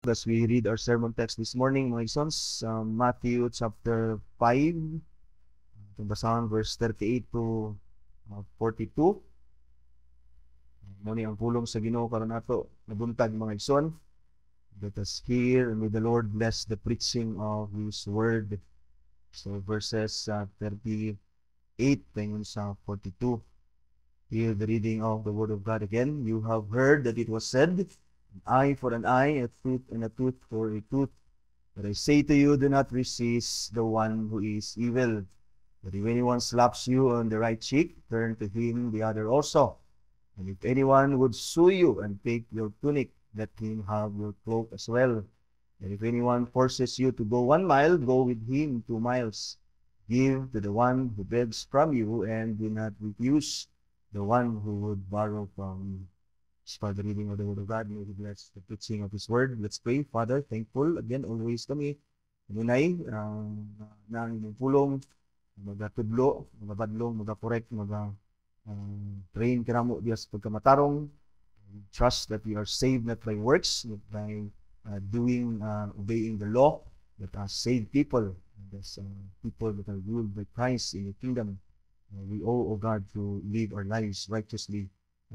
As we read our sermon text this morning, mga sons, Matthew chapter 5, itong basahan verse 38 to 42. Muna ang pulong sa Ginoo karon nato nabuntag mga igsoon. Let us hear and may the Lord bless the preaching of His word. So verses 38 ngayon sa 42. Hear the reading of the word of God again. You have heard that it was said, an eye for an eye, a tooth and a tooth for a tooth. But I say to you, do not resist the one who is evil. But if anyone slaps you on the right cheek, turn to him the other also. And if anyone would sue you and take your tunic, let him have your cloak as well. And if anyone forces you to go 1 mile, go with him 2 miles. Give to the one who begs from you, and do not refuse the one who would borrow from you. For the reading of the word of God, may He bless the preaching of His word. Let's pray. Father, thankful again always kami. Ngunay, na ang inyong pulong, magatudlo, magabadlong, magakorek, train kanamo Diyos pagkamatarong. Trust that we are saved not by works, but by obeying the law, that are saved people, as people that are ruled by Christ in the kingdom. We owe, O God, to live our lives righteously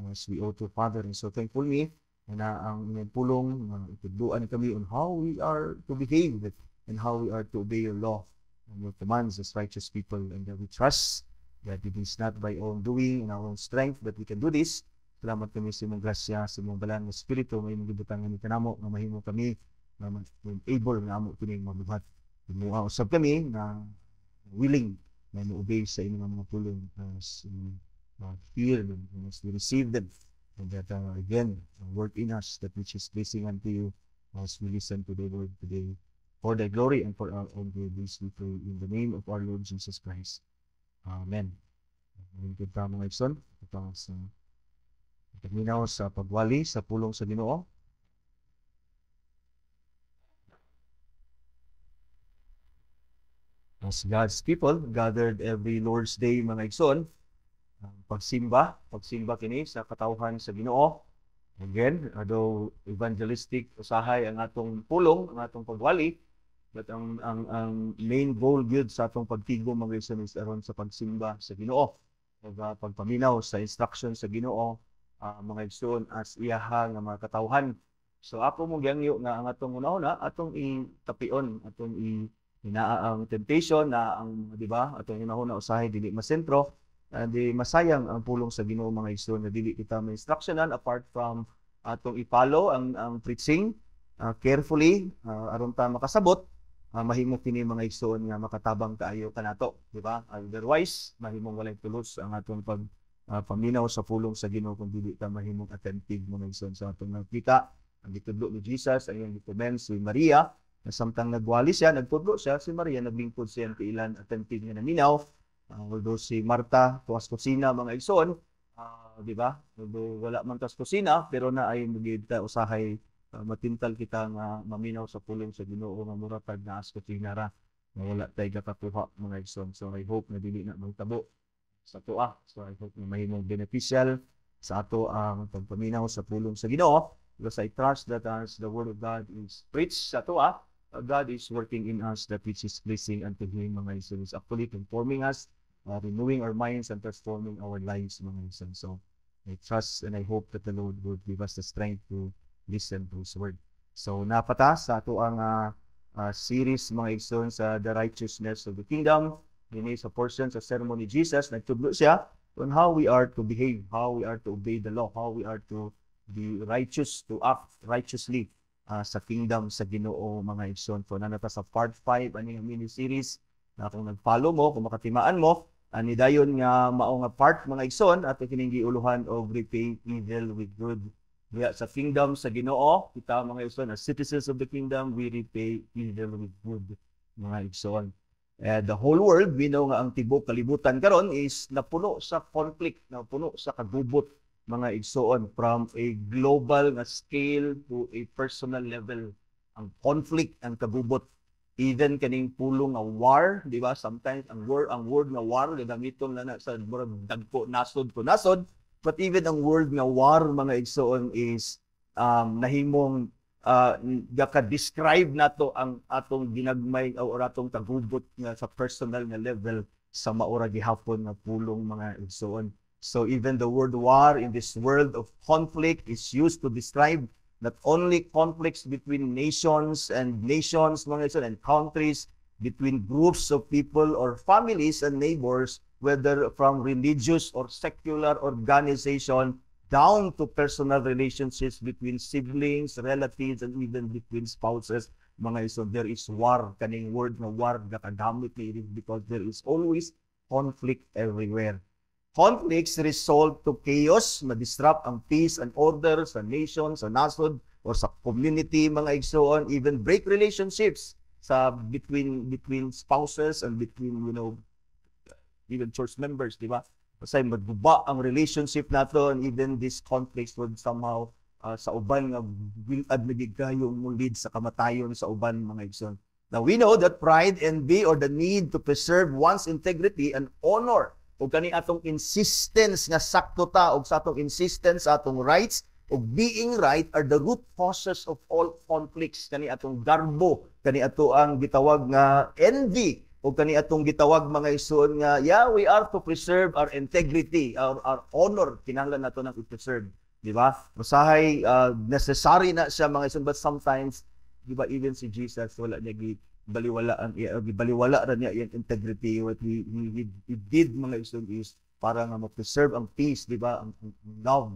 as we owe to Father. And so thankful me na ang inyong pulong, itudluan kami on how we are to behave and how we are to obey your law and your commands as righteous people. And we trust that it is not by own doing and our own strength that we can do this. Salamat kami sa imong grasya, sa imong balang na Espiritu, may magibutan nga ni kanamo, na mahimo kami, na able na amo kining mabuhat. Imuha usab kami na willing na mo-obey sa inyong mga pulong as hear them, as we receive them, and that again, work in us that which is pleasing unto you as we listen to the word today. For thy glory and for our own good, we pray in the name of our Lord Jesus Christ. Amen. Ngayon ka mga igsoon, ito sa pagminaw sa pagwali sa pulong sa Ginoo. As God's people gathered every Lord's Day mga igsoon, pagsimba kini sa katawhan sa Ginoo. Again, although evangelistic usahay ang atong pulong, ang atong pagwali, but ang main goal gyud sa atong pagtigo mga igsoon is aron sa pagsimba sa Ginoo, ug pagpaminaw sa instruction sa Ginoo, mga igsoon as iyaha nga mga katawhan. So ako mo gyangyo nga ang atong una-una atong itapion, atong hinaa ang temptation na ang, di ba, atong una-una usahay dili masentro. Di masayang ang pulong sa Ginoo mga igsoon na dili kita ma-instructionan apart from atong i-follow ang preaching carefully aron ta makasabot, mahimo kini mga igsoon nga makatabang kaayo kanato, di ba? Otherwise mahimong walay tulos ang atong paminaw sa pulong sa Ginoo kung dili ta mahimong attentive mga igsoon sa atong nakita. Ang gitudlo ni Jesus ay ang gitumen si Maria, na samtang nagwali siya, nagtudlo siya, si Maria naglingkod siya kay ilan attentive nga naminaw. Although si Marta tuwas kusina mga igsoon, di ba? Although wala man tas kusina, pero na ay magita usahay matintal kita nga maminaw sa pulong sa Ginoo nga muratag na as kusina ra nga wala tay gakakuha mga igsoon. So I hope na dili na magtabo sa tuwa. So I hope na mahimong beneficial sa ato ang pagpaminaw sa pulong sa Ginoo. Because I trust that as the word of God is preached sa tuwa, God is working in us that which is pleasing unto Him mga igsoon. Is actually conforming us, renewing our minds and transforming our lives mga igsoon. So I trust and I hope that the Lord would give us the strength to listen to His word. So napata sa ato ang series mga igsoon sa The Righteousness of the Kingdom. Ini sa portion sa sermon ni Jesus, nagtudlo siya on how we are to behave, how we are to obey the law, how we are to be righteous, to act righteously sa kingdom sa Ginoo mga igsoon. So nanata sa part 5 ani nga mini series na kung nag-follow mo, kung makatimaan mo, ani dayon nga mao nga part mga igsoon at kining giuluhan og repay evil with good. Diya sa kingdom sa Ginoo, kita mga igsoon as citizens of the kingdom, we repay evil with good mga igsoon. The whole world, we know nga ang tibok kalibutan karon is napuno sa conflict, napuno sa kagubot mga igsoon, from a global nga scale to a personal level. Ang conflict, ang kagubot, even kaning pulong nga war, di ba? Sometimes ang word nga war gagamiton na sa dagko nasod ko nasod, but even ang word nga war mga igsoon is nahimong gaka-describe nato ang atong ginagmay o atong tagubot nga sa personal nga level sa maura gihapon nga pulong mga igsoon. So even the word war in this world of conflict is used to describe not only conflicts between nations, mga igsoon, and countries, between groups of people or families and neighbors, whether from religious or secular organization, down to personal relationships between siblings, relatives, and even between spouses, mga igsoon. There is war, kaning word na war, gakagamit ni because there is always conflict everywhere. Conflicts result to chaos, ma-disrupt ang peace and order sa nation, sa nasod, or sa community, mga igsoon, even break relationships sa between spouses and between, even church members, di ba? Kasi magbuba ang relationship nato, and even these conflicts would somehow sa uban nga wilad nagigayo mo lead sa kamatayon sa uban, mga igsoon. Now we know that pride, envy, or the need to preserve one's integrity and honor, o kani atong insistence nga sakto ta, o sa atong insistence sa atong rights o being right are the root causes of all conflicts. Kani atong garbo, kani ato ang gitawag nga envy, o kani atong gitawag mga igsoon nga we are to preserve our integrity, our honor, kinahanglan nato nang i-preserve, di ba? Usahay necessary na siya, mga igsoon, but sometimes, di ba, even si Jesus wala niya baliwala ra niya yung integrity. What we did, mga igsoon, is para nga ma-preserve ang peace, di ba, ang love,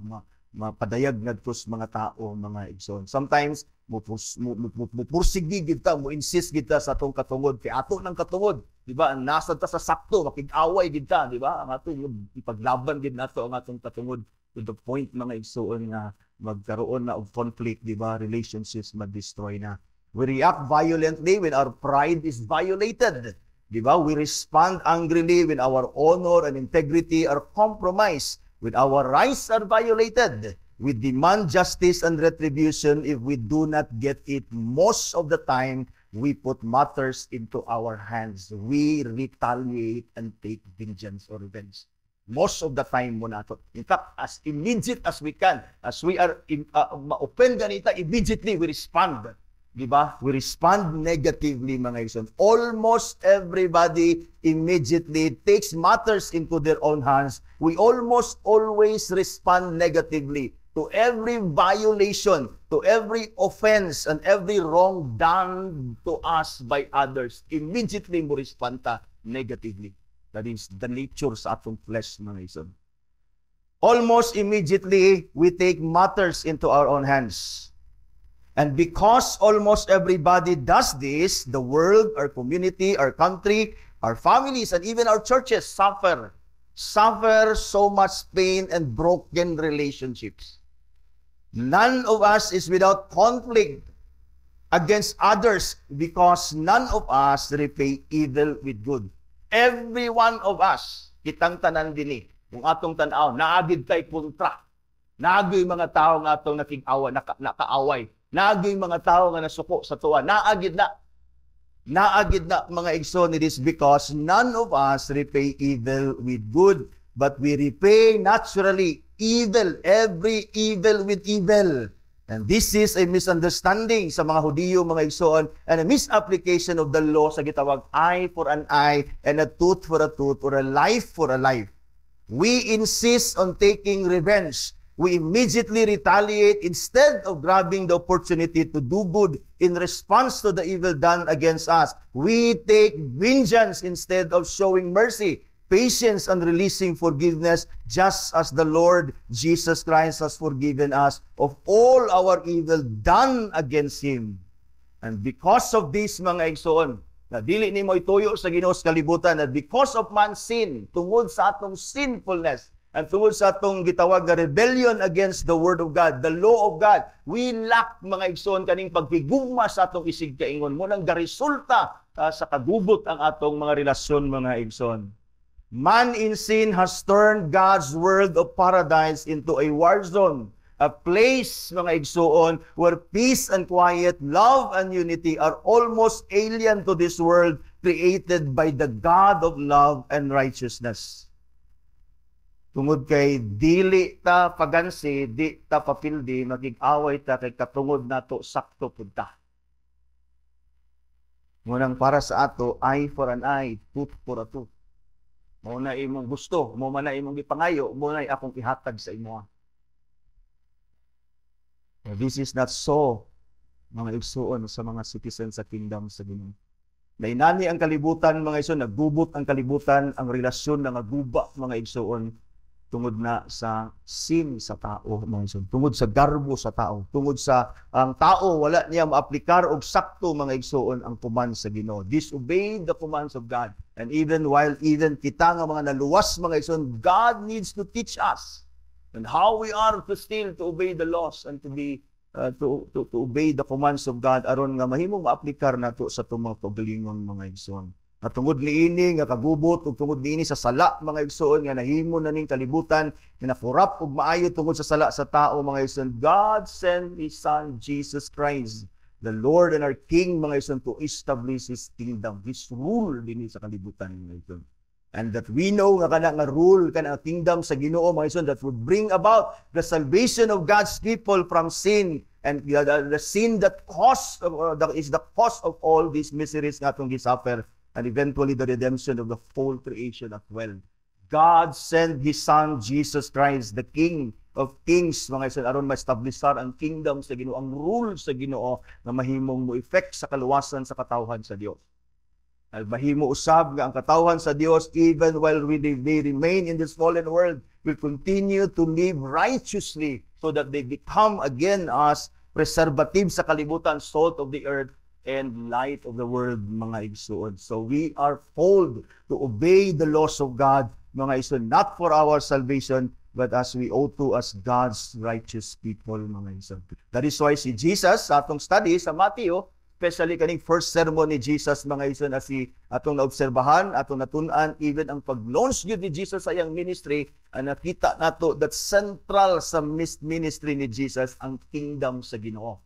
mapadayag ngadtos mga tao, mga igsoon. Sometimes mupursigi kita, mo insist kita sa atong katungod, kay ato nang katungod, di ba, ang nasa ta sa sakto, makig-away kita, di ba, ang atong ipaglaban gid nato ang atong katungod, to the point, mga igsoon, nga magkaroon na of conflict, di ba, relationships ma-destroy na. We react violently when our pride is violated. Di ba? We respond angrily when our honor and integrity are compromised, when our rights are violated. We demand justice and retribution if we do not get it. Most of the time, we put matters into our hands. We retaliate and take vengeance or revenge. Most of the time mo nato. In fact, as immediate as we can, as we are ma-open ganita, immediately we respond. Diba? We respond negatively, mga igsoon. Almost everybody immediately takes matters into their own hands. We almost always respond negatively to every violation, to every offense, and every wrong done to us by others. Immediately mo respond ta negatively. That is the nature sa atong flesh, mga igsoon. Almost immediately, we take matters into our own hands. And because almost everybody does this, the world, our community, our country, our families, and even our churches suffer so much pain and broken relationships. None of us is without conflict against others because none of us repay evil with good. Every one of us, kitang tanan dinhi, kung atong tan-aw, naagid tay kontra. Naagid mga tao nga atong nakaaway. Naagid mga tao nga nasuko sa tuwa. Naagid na, mga igsoon. It is because none of us repay evil with good, but we repay naturally evil, every evil with evil. And this is a misunderstanding sa mga Hudiyo, mga igsoon, and a misapplication of the law sa gitawag eye for an eye and a tooth for a tooth, or a life for a life. We insist on taking revenge. We immediately retaliate instead of grabbing the opportunity to do good in response to the evil done against us. We take vengeance instead of showing mercy, patience, and releasing forgiveness, just as the Lord Jesus Christ has forgiven us of all our evil done against Him. And because of this, mga igsoon, na dili nimo ituyo sa Ginoo sa kalibutan, that because of man's sin, tungod sa atong sinfulness, and tungod sa atong gitawag nga rebellion against the Word of God, the law of God, we lack, mga igsoon, kaning pagpigugma sa atong isig kaingon mo nang garesulta sa kagubot ang atong mga relasyon, mga igsoon. Man in sin has turned God's world of paradise into a war zone, a place, mga igsoon, where peace and quiet, love and unity are almost alien to this world created by the God of love and righteousness. Tungod kay dili ta pagansi, di ta papildi, magig-away ta kay katungod nato sakto pud ta. Ngunang para sa ato, eye for an eye, tooth for a tooth. Mo na imong gusto, mo man na imong ipangayo, mo na akong ihatag sa imo. This is not so, mga igsuon sa mga citizens sa kingdom sa Ginoo. Nainani ang kalibutan, mga igsuon, naggubot ang kalibutan, ang relasyon na naguba, mga igsuon, tungod na sa sin sa tao, mga igsoon, tungod sa garbo sa tao, tungod sa ang tao wala niya maaplikar og sakto, mga igsoon, ang command sa Ginoo. Disobey the commands of God. And even kita nga mga naluwas, mga igsoon, God needs to teach us and how we are to still to obey the laws and to be to obey the commands of God aron nga mahimong maaplikar nato sa tumang kaugalingon, mga igsoon. At tungod niini nga kagubot ug tungod niini sa sala, mga igsoon, nga nahimo na ning kalibutan nga nakurap ug maayo tungod sa sala sa tao, mga igsoon, God sent His Son Jesus Christ, the Lord and our King, mga igsoon, to establish His kingdom, His rule dinhi sa kalibutan, mga igsoon. And that we know nga kana nga rule, kana kingdom sa Ginoo, mga igsoon, that would bring about the salvation of God's people from sin, and the sin that is the cause of all these miseries nga atong gisuffer, and eventually the redemption of the whole creation as well. God sent His Son, Jesus Christ, the King of Kings, mga igsoon, aron ma-establishar ang kingdom sa Ginoo, ang rule sa Ginoo, na mahimong mo-effect sa kaluwasan sa katawhan sa Dios. At mahimo usab nga ang katawhan sa Dios, even while they remain in this fallen world, will continue to live righteously so that they become again as preservative sa kalibutan, salt of the earth, and light of the world, mga igsoon. So we are called to obey the laws of God, mga igsoon, not for our salvation, but as we ought to as God's righteous people, mga igsoon. That is why si Jesus, sa atong study sa Mateo, especially kaning first sermon ni Jesus, mga igsoon, as atong naobserbahan, atong natun-an, even ang pag-launch yun ni Jesus sa iyang ministry, nakita nato that central sa ministry ni Jesus ang kingdom sa Ginoo.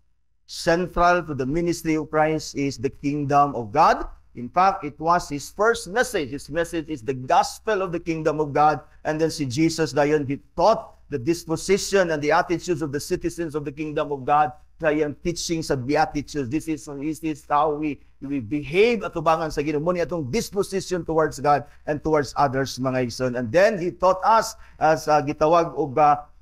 Central to the ministry of Christ is the kingdom of God. In fact, it was His first message. His message is the gospel of the kingdom of God. And then si Jesus, dayon, He taught the disposition and the attitudes of the citizens of the kingdom of God sa iyang teaching sa Beatitudes. This is how we behave at tubangan sa Ginoo. Muna itong disposition towards God and towards others, mga igsoon. And then He taught us as gitawag og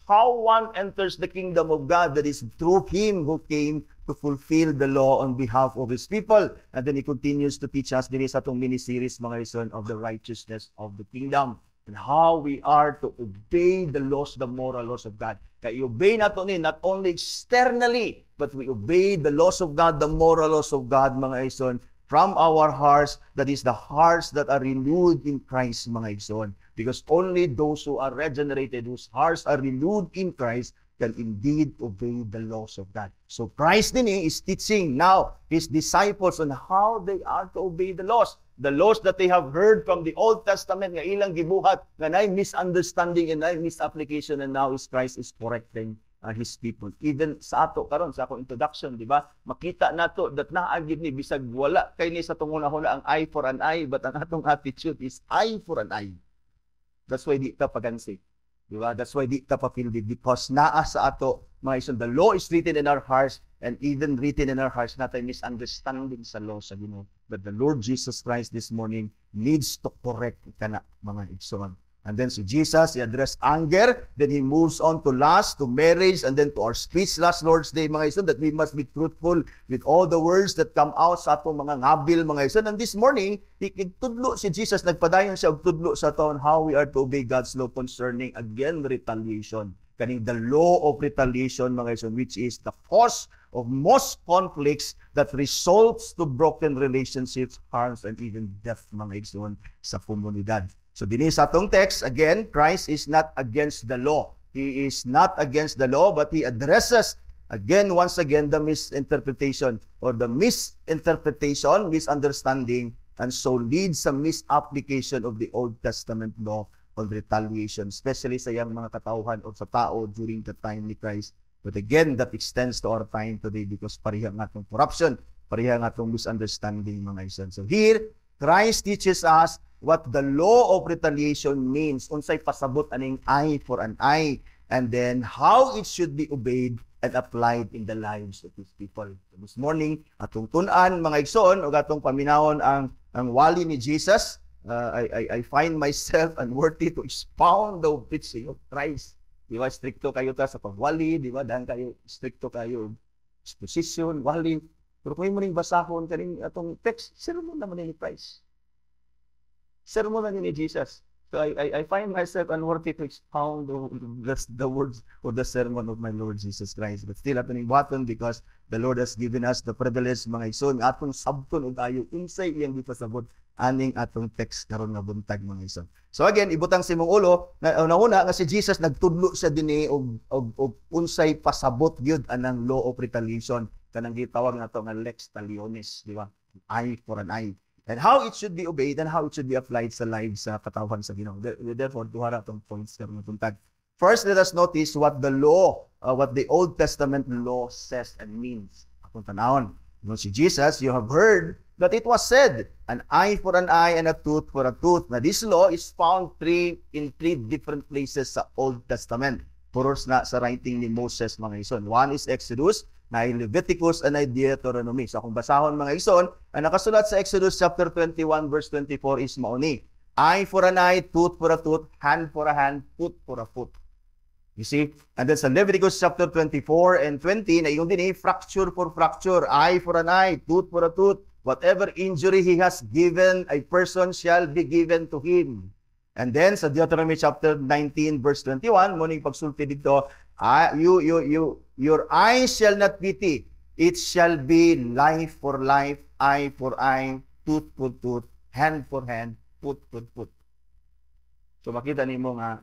how one enters the kingdom of God, that is through Him who came to fulfill the law on behalf of His people. And then He continues to teach us din sa itong mini-series, mga igsoon, of the righteousness of the kingdom and how we are to obey the laws, the moral laws of God. Kaya i-obey nato ni not only externally, but we obey the laws of God, the moral laws of God, mga igsoon, from our hearts, that is the hearts that are renewed in Christ, mga igsoon. Because only those who are regenerated, whose hearts are renewed in Christ, can indeed obey the laws of God. So Christ din is teaching now His disciples on how they are to obey the laws that they have heard from the Old Testament, nga ilang gibuhat, nga na misunderstanding and na misapplication, and now Christ is correcting His people. Even sa ato karon sa akong introduction, di ba? Makita nato that naagid ni bisag wala kay ni sa tunguna-huna ang eye for an eye, but ang atong attitude is eye for an eye. That's why di ta pagansi. Di ba? That's why di ta papildi, because naa sa ato, mga igsoon, the law is written in our hearts, and even written in our hearts, natay misunderstanding sa law sa Ginoo. But the Lord Jesus Christ this morning needs to correct kana, mga igsoon. And then si Jesus, He addressed anger, then He moves on to lust, to marriage, and then to our speech last Lord's Day, mga igsoon, that we must be truthful with all the words that come out sa atong mga ngabil, mga igsoon. And this morning, tudlo si Jesus, nagpadayon siya og tudlo sa aton how we are to obey God's law concerning, again, retaliation. Kaning the law of retaliation, mga igsoon, which is the cause of most conflicts that results to broken relationships, harms, and even death, mga igsoon, sa komunidad. So dinhi sa atong text, again, Christ is not against the law. He is not against the law, but He addresses, once again, the misinterpretation or the misunderstanding, and so leads sa misapplication of the Old Testament law on retaliation, especially sa yang mga katauhan o sa tao during the time ni Christ. But again, that extends to our time today because pareha nga itong corruption, pareha nga itong misunderstanding, mga igsoon. So here, Christ teaches us what the law of retaliation means. Unsay pasabot aning eye for an eye. And then how it should be obeyed and applied in the lives of these people. This morning, atong tunan mga igsoon o atong paminawon ang wali ni Jesus. I find myself unworthy to expound the preaching of Christ. Di ba, stricto kayo ta sa pagwali, di ba, dahil kayo, stricto kayo, exposition, wali. Pero kung mo rin basahon kaning atong text, sermon naman ni Christ. Sermon na ni Jesus. So I find myself unworthy to expound the words or the sermon of my Lord Jesus Christ. But still, ato ning buhaton because the Lord has given us the privilege, mga igsoon, atong sabton o tayo, unsay iyang gipasabot aning atong text karon nga buntag, mga igsoon. So again, ibutang si mong ulo, una nga si Jesus nagtudlo siya dinhi og unsay pasabot gyud anang law of retaliation, kanang gitawag nato nga lex talionis, di ba? Eye for an eye. And how it should be obeyed and how it should be applied sa lives sa katawhan sa Ginoo. Therefore, duha ra tong points karon nga buntag. First, let us notice what the law, what the Old Testament law says and means. Akong tanawon, si Jesus, you have heard that it was said, an eye for an eye and a tooth for a tooth. Now, this law is found in three different places sa Old Testament. Puros na sa writing ni Moses, mga ison. One is Exodus, na Leviticus, and Deuteronomy. So, kung basahon, mga ison, ang nakasulat sa Exodus chapter 21, verse 24 is mauni. Eye for an eye, tooth for a tooth, hand for a hand, foot for a foot. You see? And then sa Leviticus chapter 24 and 20, na yung din fracture for fracture, eye for an eye, tooth for a tooth. Whatever injury he has given, a person shall be given to him. And then sa Deuteronomy chapter 19, verse 21, muning pagsulti dito, your eye shall not pity. It shall be life for life, eye for eye, tooth for tooth, hand for hand, foot for foot. So makita nimo nga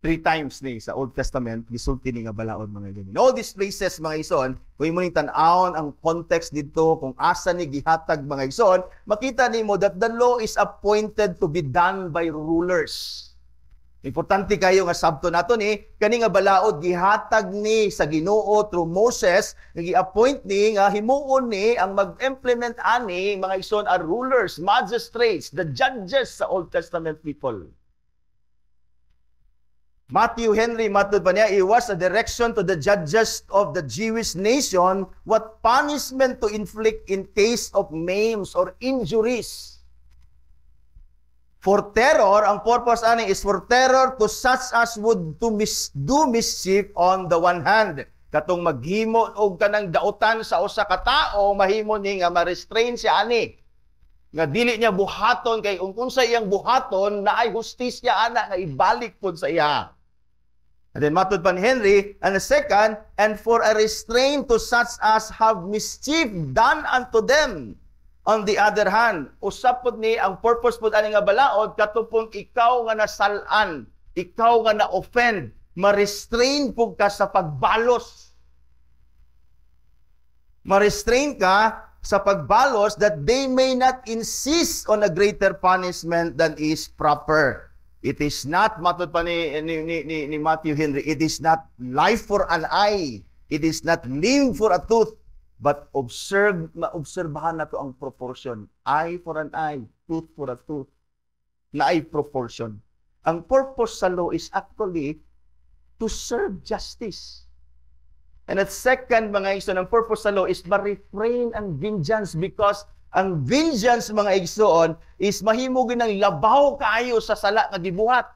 3 times ni sa Old Testament gisulti ni nga balaod, mga ganyan. In all these places, mga ison, kung imo ning tan-awon ang context dito kung asa ni gihatag, mga ison, makita nimo that the law is appointed to be done by rulers. Importante kayo nga sabto nato ni kani nga balaod gihatag ni sa Ginoo through Moses, nga gi-appoint ni nga himuon ni ang mag-implement ani, mga ison, are rulers, magistrates, the judges sa Old Testament people. Matthew Henry matud pa niya, it was a direction to the judges of the Jewish nation what punishment to inflict in case of maims or injuries. For terror, ang purpose ani is for terror to such as would to do mischief on the one hand. Katong maghimo og kanang dautan sa usa ka tawo, mahimo ni nga ma-restrain siya ani. Nga dili niya buhaton kay kung sa iyang buhaton naay hustisya ana nga ibalik pud sa iya. And then matud pa ni Henry, and the second, and for a restraint to such as have mischief done unto them. On the other hand, usap pud ni ang purpose pud ani nga balaod katupong ikaw nga nasalan, ikaw nga na-offend, ma-restrain pud ka sa pagbalos. Ma-restrain ka sa pagbalos that they may not insist on a greater punishment than is proper. It is not, matod pa ni Matthew Henry, it is not life for an eye, it is not limb for a tooth, but maobserbahan na to ang proportion. Eye for an eye, tooth for a tooth. Na ay proportion. Ang purpose sa law is actually to serve justice. And at second, mga igsoon, ang purpose sa law is ma-refrain ang vengeance, because ang vengeance, mga igsoon, is mahimugin ng labaw kayo sa sala nga gibuhat.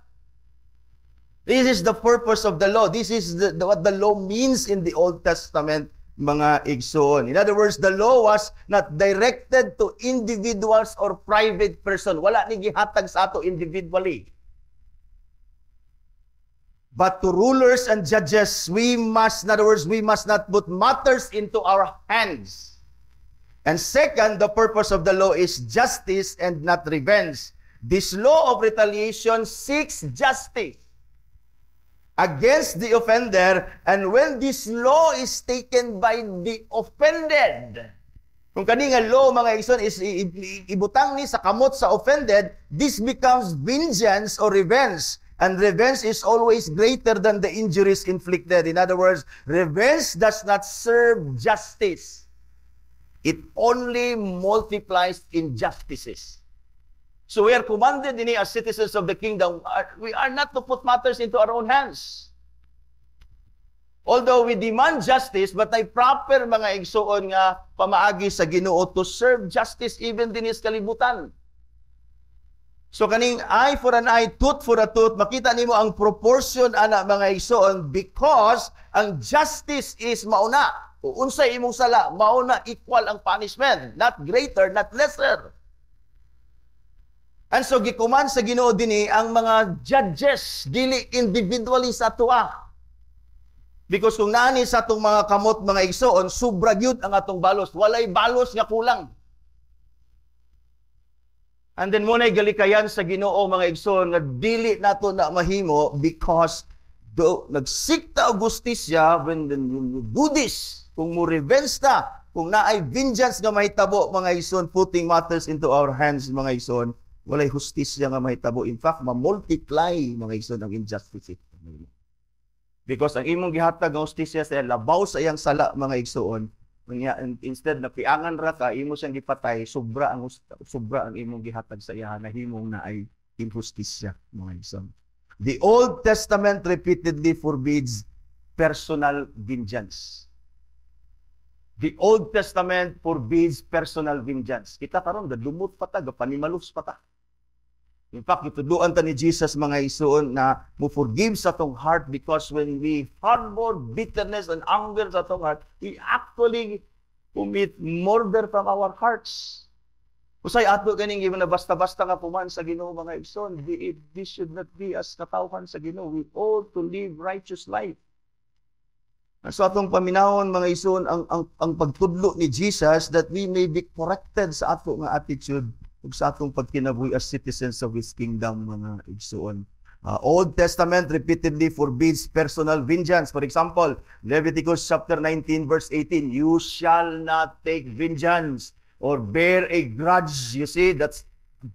This is the purpose of the law. This is what the law means in the Old Testament, mga igsoon. In other words, the law was not directed to individuals or private person. Wala ni gihatag sa ato individually. But to rulers and judges, in other words, we must not put matters into our hands. And second, the purpose of the law is justice and not revenge. This law of retaliation seeks justice against the offender, and when this law is taken by the offended, kung kani nga law, mga igsoon, is ibutang ni sa kamot sa offended, this becomes vengeance or revenge. And revenge is always greater than the injuries inflicted. In other words, revenge does not serve justice. it only multiplies injustices. So we are commanded as citizens of the kingdom, we are not to put matters into our own hands. Although we demand justice, but ay proper mga igsuon nga pamaagi sa Ginoo to serve justice even din is kalibutan. So kaning eye for an eye, tooth for a tooth, makita nimo ang proportion ana mga igsuon because ang justice is mauna. Kung unsay imong sala, mauna equal ang punishment, not greater, not lesser. And so gikuman sa Ginoo dinhi ang mga judges dili individually sa tuwa. Because kung nani sa atong mga kamot, mga igsoon, sobra gyud ang atong balos. Walay balos nga kulang. And then muna'y galikayan sa Ginoo, mga igsoon, nga dili nato na mahimo because nagsikta og gustisya when do this, kung mo revenge ta, kung naay vengeance nga mahitabo, mga igsoon, putting matters into our hands, mga igsoon, walay hustisya nga mahitabo. In fact, ma-multiply, mga igsoon, ang injustice. Because ang imong gihatag nga hustisya sa labaw sa iyang sala, mga igsuon, instead na piangan ra ka, imo siyang gipatay, sobra ang imong gihatag sa iya na himong na ay inhustisya, mga igsuon. The Old Testament repeatedly forbids personal vengeance. The Old Testament forbids personal vengeance. Kita karon gadumot pa ta, gapanimalus pa ta. In fact, ituduan ta ni Jesus, mga igsoon, na mo forgive sa atong heart because when we harbor bitterness and anger sa atong heart, we actually commit murder from our hearts. Usay ato ganing giman na basta-basta nga puman sa Ginoo, mga igsoon. This should not be as katawhan sa Ginoo. We ought to live righteous life. So atong paminahon, mga igsoon, ang pagtudlo ni Jesus that we may be corrected sa ato nga attitude ug sa atong pagkinabuhi as citizens of His kingdom, mga igsuon. Old Testament repeatedly forbids personal vengeance. For example, Leviticus chapter 19 verse 18, you shall not take vengeance or bear a grudge. You see, that's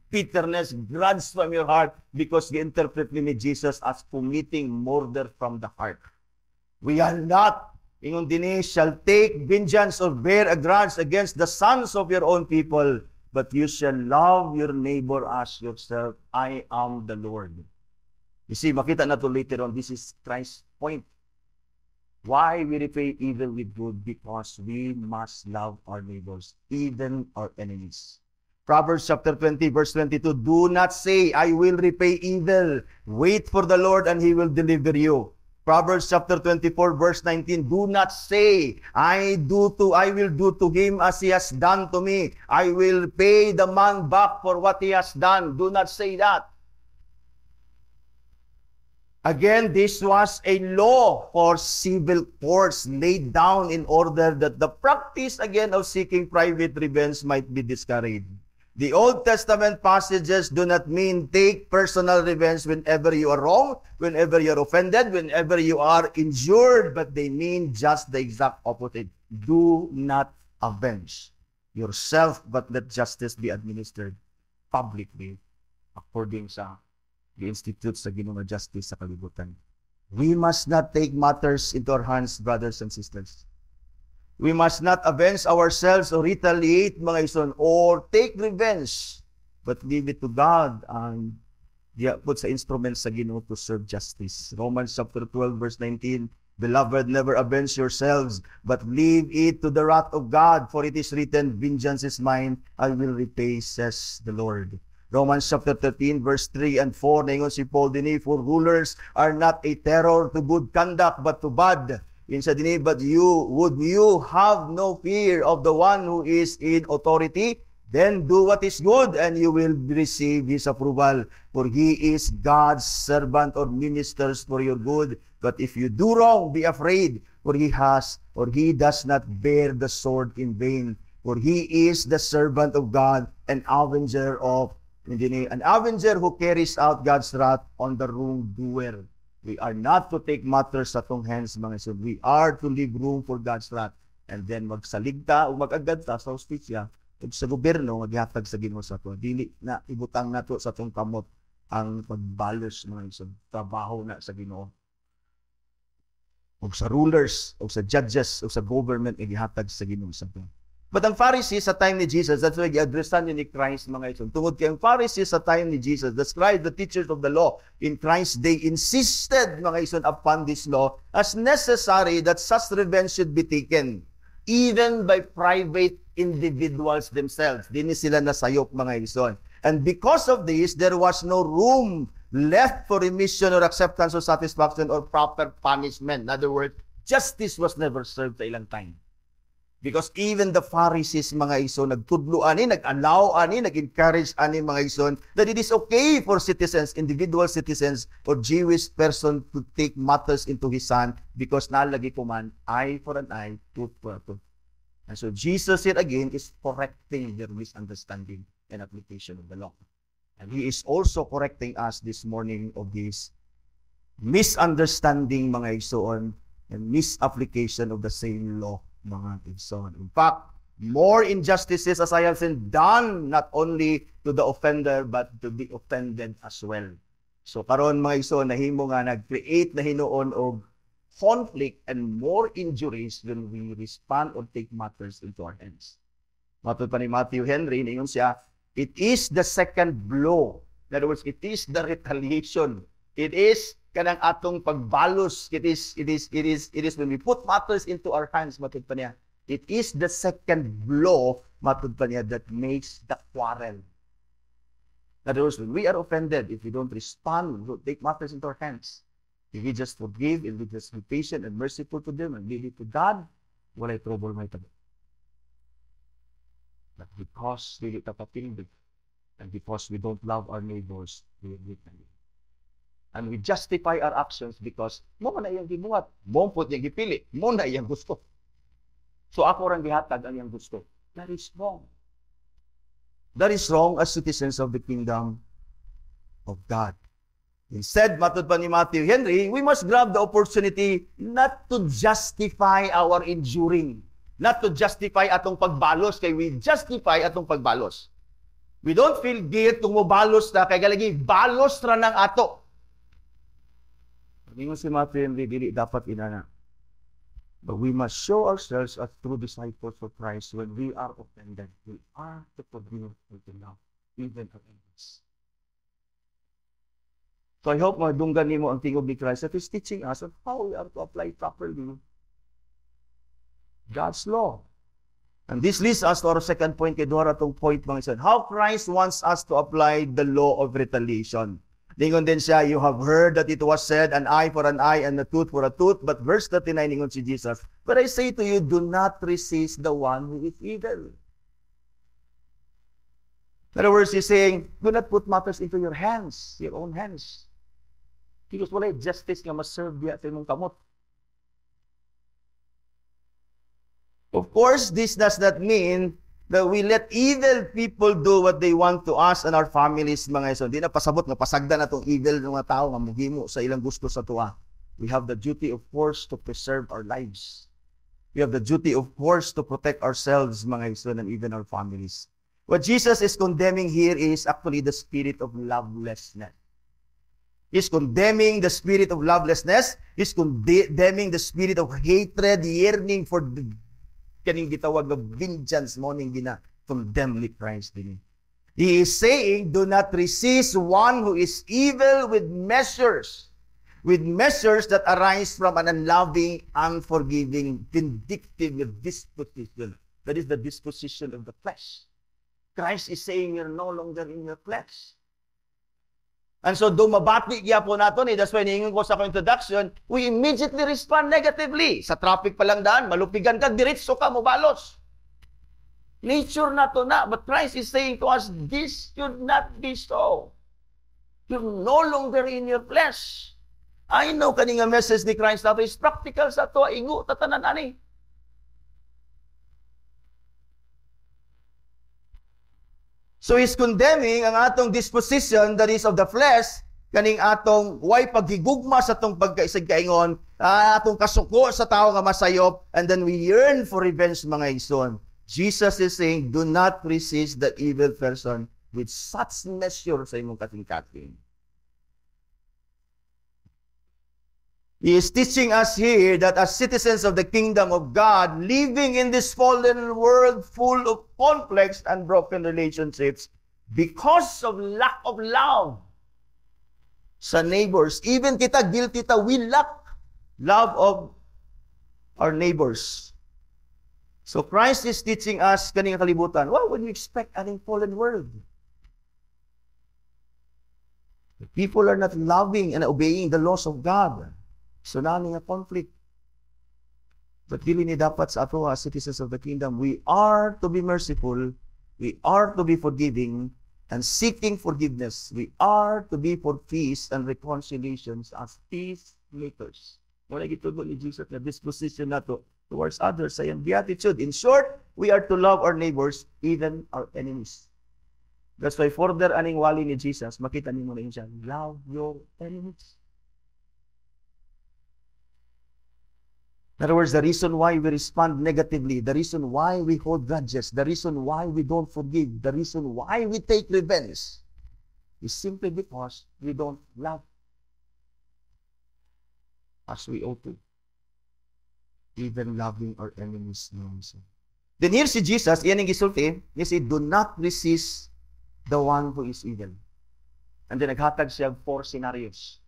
bitterness, grudge from your heart, because gi-interpret ni Jesus as committing murder from the heart. We are not, ingon dinhi, shall take vengeance or bear a grudge against the sons of your own people, but you shall love your neighbor as yourself. I am the Lord. You see, makita na to later on. This is Christ's point. Why we repay evil with good? Because we must love our neighbors, even our enemies. Proverbs chapter 20, verse 22, do not say, I will repay evil. Wait for the Lord and He will deliver you. Proverbs chapter 24, verse 19, do not say, I will do to him as he has done to me. I will pay the man back for what he has done. Do not say that. Again, this was a law for civil courts laid down in order that the practice again of seeking private revenge might be discouraged. The Old Testament passages do not mean take personal revenge whenever you are wrong, whenever you are offended, whenever you are injured, but they mean just the exact opposite. Do not avenge yourself, but let justice be administered publicly according sa institute sa Ginoo nga justice sa kalibutan. We must not take matters into our hands, brothers and sisters. We must not avenge ourselves or retaliate, mga ison, or take revenge, but leave it to God and put sa instruments sa Ginoo to serve justice. Romans chapter 12, verse 19, Beloved, never avenge yourselves, but leave it to the wrath of God, for it is written, Vengeance is mine, I will repay, says the Lord. Romans chapter 13, verse 3 and 4, naingon si Paul dinhi, for rulers are not a terror to good conduct, but to bad. Insa dinhi, but would you have no fear of the one who is in authority? Then do what is good, and you will receive His approval. For He is God's servant or ministers for your good. But if you do wrong, be afraid, for He does not bear the sword in vain. For He is the servant of God, an avenger who carries out God's wrath on the wrongdoer. We are not to take matters sa atong hands, mga son. We are to leave room for God's wrath. And then magsaligta o mag-agad ta sa hustisya ug sa gobyerno maghatag sa Ginoo sa ato. Dili na ibutang nato sa atong kamot ang pagbalos, mga son. Trabaho na sa Ginoo. Ug sa rulers, ug sa judges, ug sa government igihatag sa Ginoo sa ato. But ang Pharisees sa time ni Jesus, that's why i-addressan ni Christ mga ison. Tungod kay ang Pharisees sa time ni Jesus, the scribes, the teachers of the law in Christ, they insisted mga ison upon this law as necessary that such revenge should be taken even by private individuals themselves. Dini sila nasayop mga ison. And because of this, there was no room left for remission or acceptance or satisfaction or proper punishment. In other words, justice was never served sa ilang time. Because even the Pharisees, mga ison, nagtudlo ani, nag-allow ani, nag-encourage ani, mga ison, that it is okay for citizens, individual citizens, or Jewish person to take matters into his hand because nalagi ko man, eye for an eye, tooth for a tooth. And so Jesus here again is correcting their misunderstanding and application of the law. And he is also correcting us this morning of this misunderstanding, mga ison, and misapplication of the same law, mga ison. In fact, more injustices, as I have said, done not only to the offender, but to the offended as well. So, karon mga ison, nahimo nga nag-create na hinuon og conflict and more injuries when we respond or take matters into our hands. Matod pa ni Matthew Henry, ningon siya, it is the second blow. In other words, it is the retaliation. It is kanang atong pagbalos. It is when we put matters into our hands, matod pa niya. It is the second blow, matod pa niya, that makes the quarrel. In other words, when we are offended, if we don't respond, we don't take matters into our hands, if we just forgive, if we just be patient and merciful to them and leave it to God, walay trouble may tabo. But because we tapapindig, and because we don't love our neighbors, we hate them. And we justify our actions because mo na iyang gibuhat, mo pud iyang gipili, mo na iyang gusto. So ako rang gihatag ang iyang gusto. That is wrong. That is wrong as citizens of the kingdom of God. Instead, matod pa ni Matthew Henry, we must grab the opportunity not to justify our enduring, not to justify atong pagbalos, kay we justify atong pagbalos. We don't feel guilt kung mobalos na, kay galagi, balos ra ng ato. Ningon si Matthew Henry, dili dapat inana. But we must show ourselves as true disciples of Christ when we are offended. We are to forgive and to love, even our enemies. So I hope madunggan nimo ang tingog ni Christ that is teaching us on how we are to apply properly God's law. And this leads us to our second point, kay duha ratong point mga isan. How Christ wants us to apply the law of retaliation. Ningon din siya, you have heard that it was said, an eye for an eye and a tooth for a tooth. But verse 39, ningon si Jesus, but I say to you, do not resist the one who is evil. In other words, he's saying, do not put matters into your hands, your own hands. Because wala justice nga maserve diya sa imong kamot. Of course, this does not mean that we let evil people do what they want to us and our families, mga ison. Di na pasabot nga pasagdan atong evil ng mga tao nga muhimo sa ilang gusto sa tuwa. We have the duty, of course, to preserve our lives. We have the duty, of course, to protect ourselves, mga ison, and even our families. What Jesus is condemning here is actually the spirit of lovelessness. He's condemning the spirit of lovelessness. He's condemning the spirit of hatred, yearning for the kaning gitawag na vengeance mo ning gina-condemn ni Christ din. He is saying, do not resist one who is evil with measures that arise from an unloving, unforgiving, vindictive disposition. That is the disposition of the flesh. Christ is saying, you're no longer in your flesh. And so, dumabati kaya po nato that's why niingon ko sa introduction, we immediately respond negatively. Sa traffic pa lang daan, malupigan ka, diretso ka, mabalos. Nature na to na. But Christ is saying to us, this should not be so. You're no longer in your flesh. I know kaninga message ni Christ na to is practical sa to, ingo, tatanan ani. So he's condemning ang atong disposition that is of the flesh, kaning atong way paghigugma sa atong pagkaisig kaingon, atong kasuko sa tao nga masayop, and then we yearn for revenge, mga ison. Jesus is saying, do not resist the evil person with such measure sa imong kating-kating. He is teaching us here that as citizens of the kingdom of God, living in this fallen world full of complex and broken relationships, because of lack of love sa neighbors, even kita, guilty ta, we lack love of our neighbors. So Christ is teaching us kaning kalibutan, what would you expect aning fallen world? The people are not loving and obeying the laws of God. So nani nga conflict. But dili ni dapat sa ato as citizens of the kingdom, we are to be merciful, we are to be forgiving, and seeking forgiveness. We are to be for peace and reconciliations as peacemakers. Wala gitubo ni Jesus na disposition nato towards others sa iyang beatitude. In short, we are to love our neighbors, even our enemies. That's why further aning wali ni Jesus, makita nimo na yun siya, love your enemies. In other words, the reason why we respond negatively, the reason why we hold grudges, the reason why we don't forgive, the reason why we take revenge is simply because we don't love as we ought to. Even loving our enemies. Then here si Jesus, iyan ang gisulti, he said, do not resist the one who is evil. And then naghatag siya 4 scenarios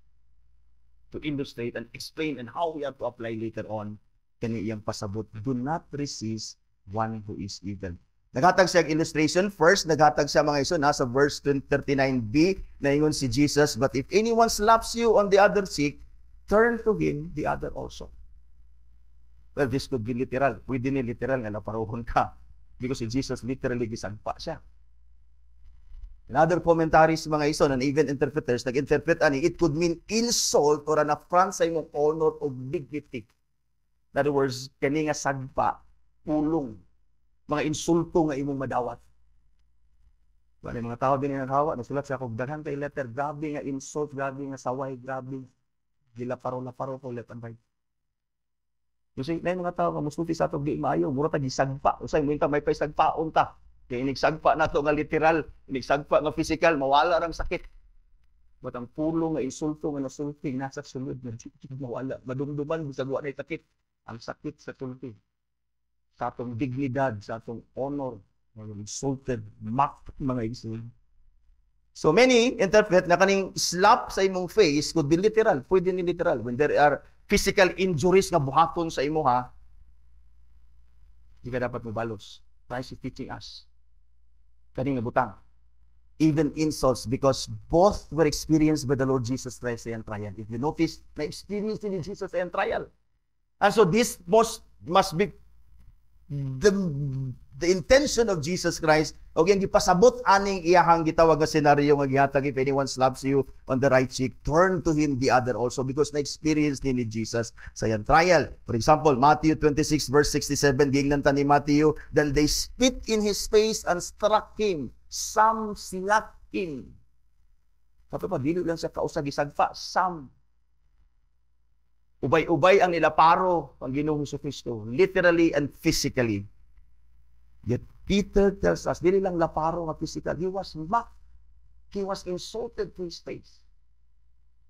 to illustrate and explain and how we have to apply later on kani iyang pasabot. Do not resist one who is evil. Naghatag siya illustration. First, naghatag siya mga iso, nasa verse 39b, na ingon si Jesus, but if anyone slaps you on the other cheek, turn to him the other also. Well, this could be literal. Pwede ni literal nga naparuhon ka. Because si Jesus literally gisagpa siya. In other commentaries, mga iso, and even interpreters, nag-interpret ani, it could mean insult or an affront sa imong honor or dignity. In other words, kani nga sagpa, pulong, mga insulto nga imong madawat. Bali mga tao din nga hawa, nasulat sa akong daghan kay letter, grabe nga insult, grabe nga saway, grabe dilaparo-laparo ko left and right. Kasi na mga tao nga musulti sa atong di maayo, mura ta gisagpa. Usay mo may paisagpaon ta. Kaya inigsagpa na to nga literal, inigsagpa nga physical, mawala rang sakit. But ang pulo nga insulto nga nasulti, nasa sulod na mawala. Madumduman, bisag wa na sakit. Ang sakit sa sulti. Sa atong dignidad, sa atong honor, mga insulted, mocked mga insulted. So many interpret na kaning slap sa imong face could be literal. Pwede ni literal. When there are physical injuries nga buhaton sa imo ha, di ka dapat mabalos. Christ is teaching us. Kaning nabutang. Even insults, because both were experienced by the Lord Jesus Christ and trial. If you notice, na-experience ni Jesus and trial. And so this must be the intention of Jesus Christ. O yung gipasabot aning iyahang gitawag nga senaryo nga gihatag, if anyone slaps you on the right cheek, turn to him the other also, because na-experience ni Jesus sa iyang trial. For example, Matthew 26 verse 67, gingnan ta ni Matthew, then they spit in his face and struck him. Some slapped him. Kato pa, dili lang sa kausag isagpa, some. Ubay-ubay ang nilaparo ang Ginoong Jesucristo, literally and physically. Yet Peter tells us, dili lang laparo nga physical, he was mocked. He was insulted to his face.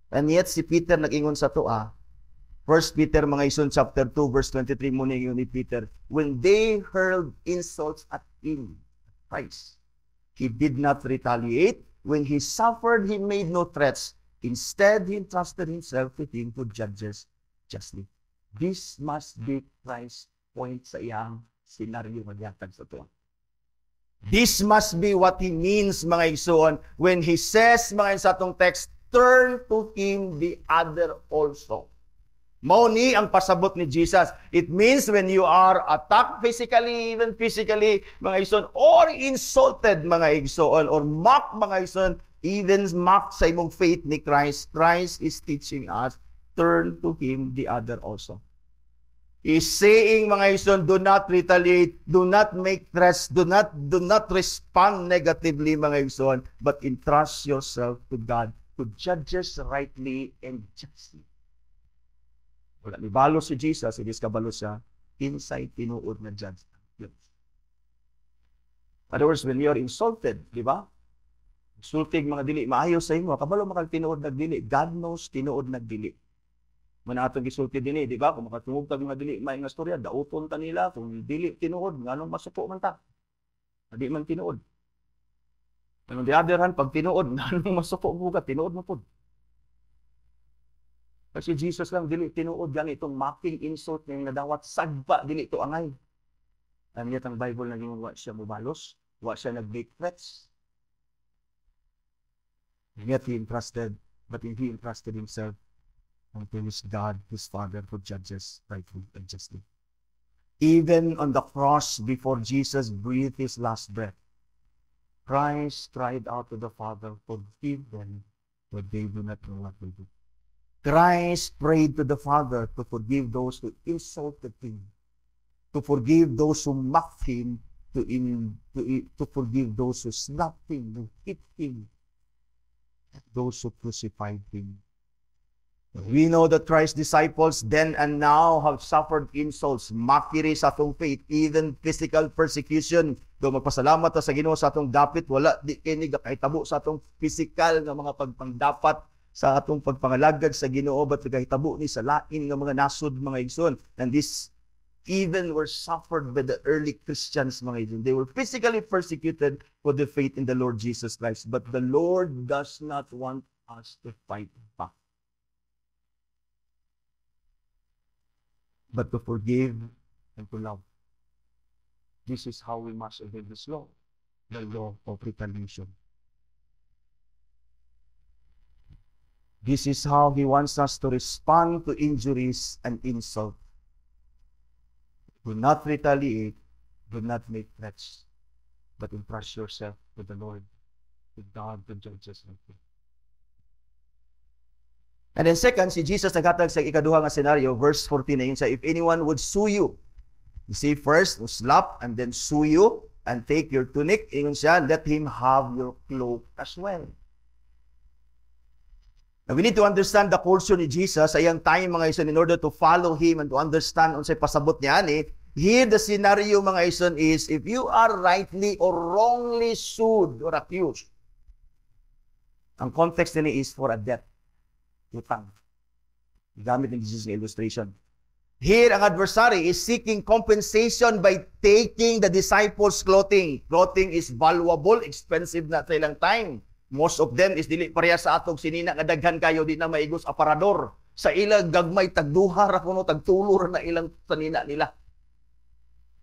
And yet si Peter nag-ingon sa toa, 1 Peter mga ison chapter 2 verse 23 mo ni Peter, when they hurled insults at him, Christ, he did not retaliate. When he suffered, he made no threats. Instead, he entrusted himself with him who judges justly. This must be Christ's point sa iyang senaryo magyatag sa ito. This must be what he means, mga igsoon, when he says, mga sa atong text, turn to him the other also. Mao ni ang pasabot ni Jesus. It means when you are attacked physically, even physically, mga igsoon, or insulted, mga igsoon, or mocked, mga igsoon, even mocked sa imong faith ni Christ, Christ is teaching us, turn to him the other also. He's saying, mga igsoon, do not retaliate, do not make threats, do not respond negatively, mga igsoon, but entrust yourself to God, who judges rightly and justly. Wala ni balo si Jesus, hindi kabalo siya, inside tinuod na judge. In other words, when you are insulted, di ba? Insulting mga dili, maayo sa imo, kabalo makag tinuod nagdili. God knows tinuod nagdili. Man atong gisulti dinhi, di ba? Kung makatungog tag mga dili may nga storya, dauton ta nila kung dili tinuod nganong masuko man ta. Di man tinuod. On the other hand, pag tinuod, nganong masuko mo ka, tinuod mo pod. Kasi Jesus lang dili tinuod gani itong mocking insult nga nadawat sagpa dili to angay. Ang yat ang Bible naging wa siya mubalos, wa siya nag-make threats. Yet he entrusted, but he entrusted himself unto his God, his Father, who judges rightly and justly. Even on the cross, before Jesus breathed his last breath, Christ cried out to the Father, forgive them, for they do not know what they do. Christ prayed to the Father to forgive those who insulted him, to forgive those who mocked him, to forgive those who slapped him, who hit him, those who crucified him. We know that Christ's disciples then and now have suffered insults, mockery sa atong faith, even physical persecution. Do magpasalamat ta sa Ginoo sa atong dapit, wala di kini gakahitabo sa atong physical nga mga pagpangdapat sa atong pagpangalagad sa Ginoo, but gakahitabo ni sa lain nga mga nasud mga igsoon. And this even were suffered by the early Christians mga igsoon. They were physically persecuted for the faith in the Lord Jesus Christ, but the Lord does not want us to fight back, but to forgive and to love. This is how we must obey this law, the law of retaliation. This is how He wants us to respond to injuries and insult. Do not retaliate, do not make threats, but entrust yourself to the Lord, to God, the judges of you. And then second, si Jesus naghatag sa ikaduha nga scenario, verse 14 na yun sa, if anyone would sue you, you see, first, slap, and then sue you, and take your tunic, ingon siya, let him have your cloak as well. Now, we need to understand the culture ni Jesus sa iyang time, mga ison, in order to follow Him and to understand unsay pasabot niya ani. Here, the scenario, mga ison, is if you are rightly or wrongly sued or accused, ang context nila is for a debt. Utang. Gamit ng Jesus ng illustration. Here, ang adversary is seeking compensation by taking the disciples' clothing. Clothing is valuable, expensive na sa ilang time. Most of them is dili pareha sa atong sinina nga daghan kayo di na maigos aparador. Sa ilang gagmay tagduha ra kuno tagtulor na ilang sanina nila.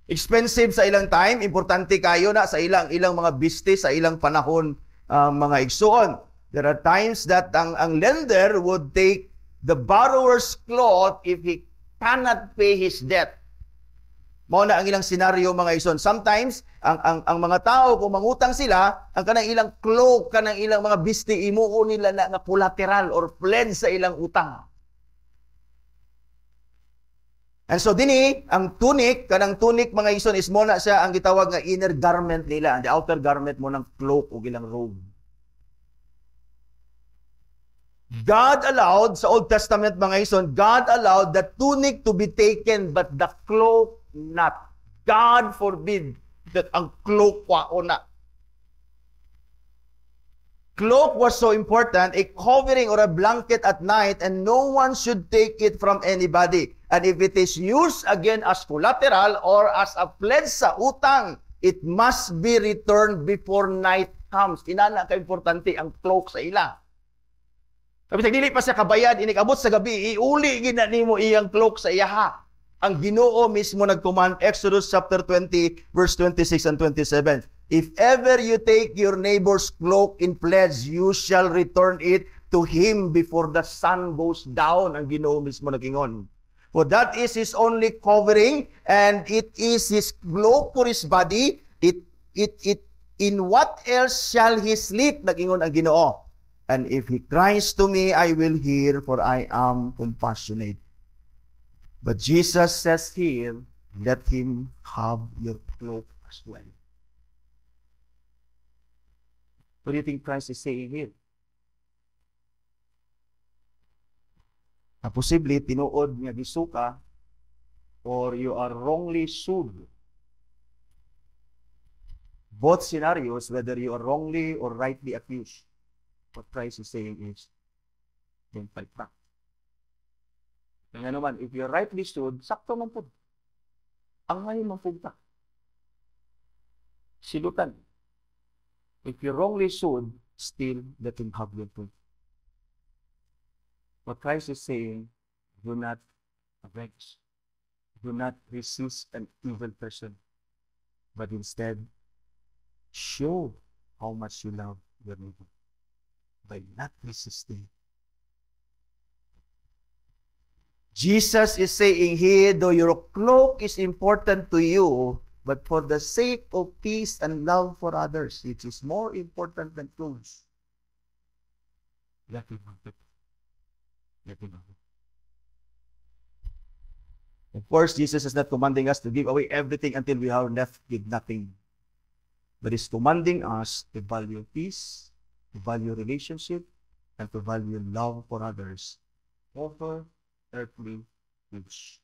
Expensive sa ilang time, importante kayo na sa ilang mga business sa ilang panahon, mga igsoon. There are times that ang lender would take the borrower's cloth if he cannot pay his debt. Mao na ang ilang senaryo, mga ison. Sometimes, ang mga tao, kung mangutang sila, ang kanang ilang cloak, kanang ilang mga bisti, imuo nila na nga collateral or pledge sa ilang utang. And so, dini, ang tunic, kanang tunic, mga ison, is mo na siya ang gitawag nga inner garment nila. The outer garment mo ng cloak o ilang robe. God allowed, sa Old Testament, mga ison, God allowed the tunic to be taken, but the cloak not. God forbid that ang cloak wao na. Cloak was so important, a covering or a blanket at night, and no one should take it from anybody. And if it is used again as collateral or as a pledge sa utang, it must be returned before night comes. Inana ka-importante ang cloak sa ila. Kapag dili pa siya kabayad, inikabot sa gabi, iuli gina nimo iyang cloak sa iyaha. Ang Ginoo mismo nagcommand, Exodus chapter 20, verse 26 and 27. If ever you take your neighbor's cloak in pledge, you shall return it to him before the sun goes down. Ang Ginoo mismo nag-ingon. For that is his only covering, and it is his cloak for his body. In what else shall he sleep? Nag-ingon ang Ginoo. And if he cries to me, I will hear, for I am compassionate. But Jesus says here, let him have your cloak as well. What do you think Christ is saying here? Na posible, tinuod nga gisuka, or you are wrongly sued. Both scenarios, whether you are wrongly or rightly accused, what Christ is saying is, don't fight back. Nga naman, if you rightly stood, sakto man po. Ang ngayon man po ta. Silutan. If you wrongly stood, still let him have your food. What Christ is saying, do not avenge. Do not resist an evil person. But instead, show how much you love your neighbor by not resisting. Jesus is saying here, though your cloak is important to you, but for the sake of peace and love for others, it is more important than clothes. Let him have it. Let him have it. Of course, Jesus is not commanding us to give away everything until we are left with nothing. But He's commanding us to value peace, to value relationship, and to value love for others over earthly goods.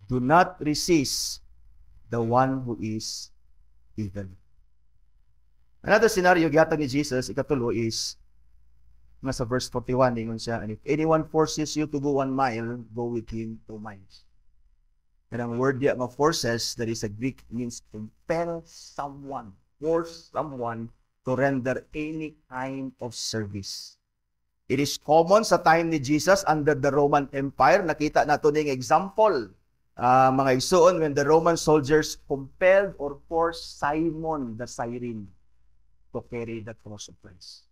Do not resist the one who is evil. Another scenario gihatag ni Jesus, ikatulo is, nasa verse 41, ingon siya, and if anyone forces you to go 1 mile, go with him 2 miles. And ang word niya, nga forces, that is a Greek, means compel someone, force someone to render any kind of service. It is common sa time ni Jesus under the Roman Empire. Nakita nato ning example, mga igsoon, when the Roman soldiers compelled or forced Simon the Cyrene to carry the cross of Christ.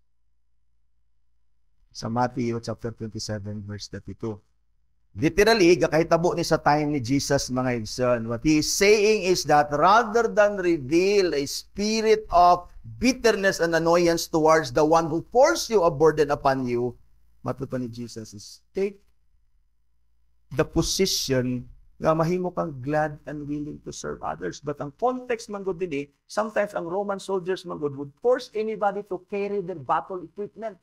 Sa Matthew chapter 27, verse 32. Literally, gakahitabo ni sa time ni Jesus, mga igsoon. What he is saying is that rather than reveal a spirit of bitterness and annoyance towards the one who forced you a burden upon you, matuto ni Jesus is take the position nga mahimo kang glad and willing to serve others. But ang context man gud dinhi, sometimes ang Roman soldiers man gud would force anybody to carry their battle equipment.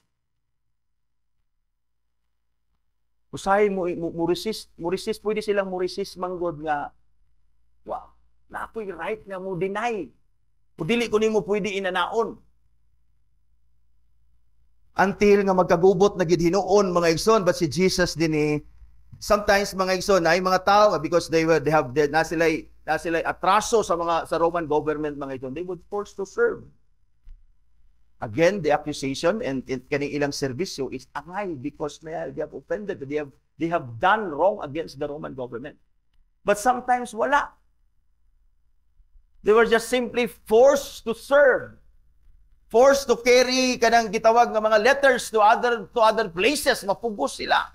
Usahay mo resist, pwede silang mo resist man gud nga wow, napoy right nga mo deny. O dili ko nimo pwede inanaon. Until nga magkagubot na gid hinuon, mga igsoon, but si Jesus dinhi, sometimes mga igsoon ay mga tao because they have na sila atraso sa Roman government, mga igsoon, they would force to serve. Again, the accusation and kaning ilang serbisyo is angay because they have offended, they have done wrong against the Roman government. But sometimes wala. They were just simply forced to serve. Forced to carry kanang gitawag nga mga letters to other places, mapugos sila.